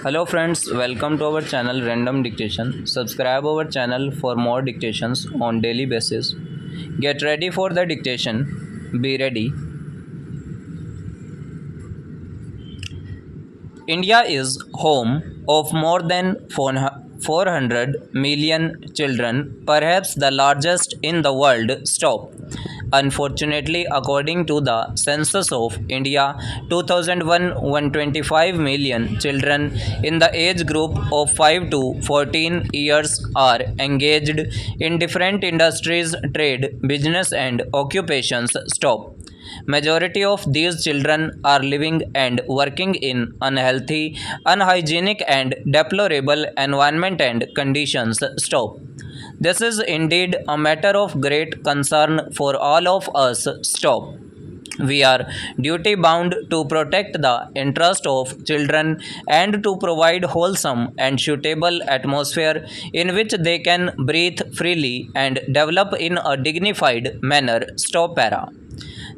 Hello friends, welcome to our channel Random Dictation. Subscribe our channel for more dictations on daily basis. Get ready for the dictation. Be ready. India is home of more than 400 million children, perhaps the largest in the world. Stop. Unfortunately, according to the census of India 2001, 125 million children in the age group of 5 to 14 years are engaged in different industries, trade, business, and occupations. Stop. Majority of these children are living and working in unhealthy, unhygienic and deplorable environment and conditions. Stop. This is indeed a matter of great concern for all of us. Stop. We are duty bound to protect the interest of children and to provide wholesome and suitable atmosphere in which they can breathe freely and develop in a dignified manner. Stop para.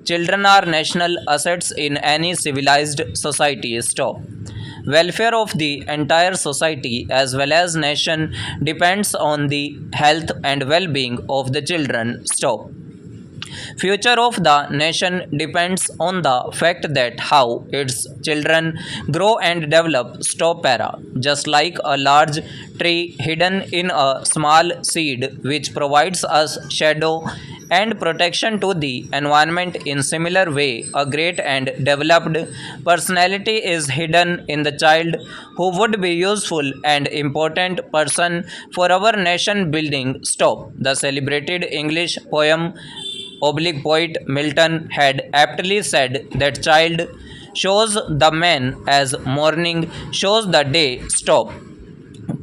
Children are national assets in any civilized society. Stop. Welfare of the entire society as well as nation depends on the health and well-being of the children. Stop. Future of the nation depends on the fact that how its children grow and develop. Stop para. Just like a large tree hidden in a small seed which provides us shadow and protection to the environment, in similar way a great and developed personality is hidden in the child who would be useful and important person for our nation building. Stop. The celebrated English poem oblique poet Milton had aptly said that child shows the man as morning shows the day. Stop.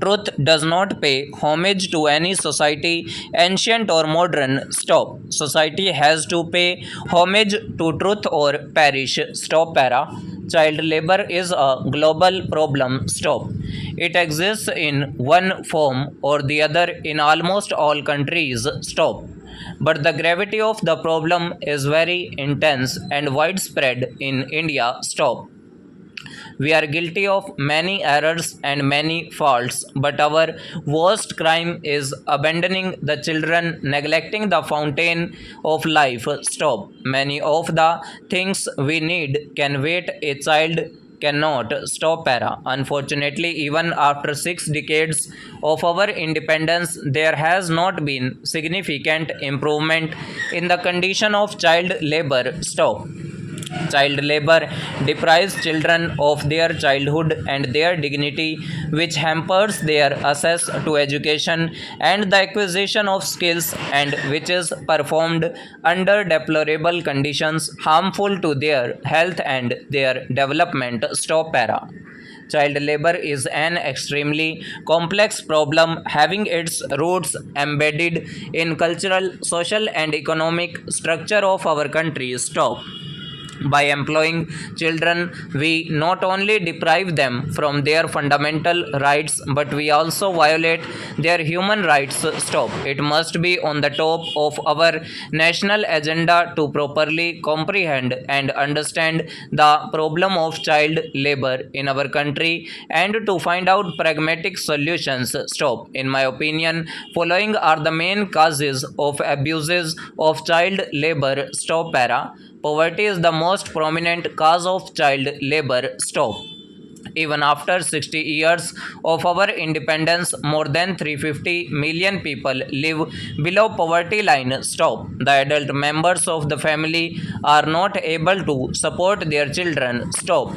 Truth does not pay homage to any society, ancient or modern. Stop. Society has to pay homage to truth or perish. Stop para. Child labor is a global problem. Stop. It exists in one form or the other in almost all countries. Stop. But the gravity of the problem is very intense and widespread in India. Stop. We are guilty of many errors and many faults, but our worst crime is abandoning the children, neglecting the fountain of life. Stop. Many of the things we need can wait, a child cannot. Stop para. Unfortunately, even after 6 decades of our independence, there has not been significant improvement in the condition of child labor. Stop. Child labor deprives children of their childhood and their dignity, which hampers their access to education and the acquisition of skills, and which is performed under deplorable conditions harmful to their health and their development. Stop para. Child labor is an extremely complex problem having its roots embedded in cultural, social, and economic structure of our country. Stop. By employing children, we not only deprive them from their fundamental rights, but we also violate their human rights. Stop. It must be on the top of our national agenda to properly comprehend and understand the problem of child labor in our country and to find out pragmatic solutions. Stop. In my opinion, following are the main causes of abuses of child labor. Stop para. Poverty is the most prominent cause of child labor. Stop. Even after 60 years of our independence, more than 350 million people live below poverty line. Stop. The adult members of the family are not able to support their children. Stop.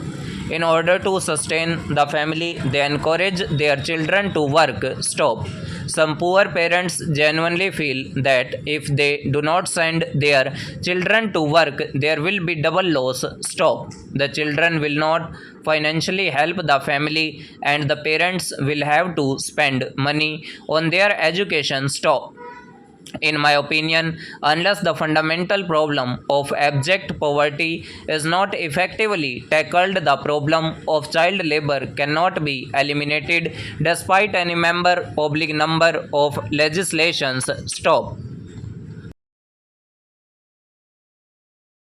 In order to sustain the family, they encourage their children to work. Stop. Some poor parents genuinely feel that if they do not send their children to work, there will be double loss. Stop. The children will not financially help the family, and the parents will have to spend money on their education. Stop. In my opinion, unless the fundamental problem of abject poverty is not effectively tackled, the problem of child labor cannot be eliminated despite any public number of legislations. Stop.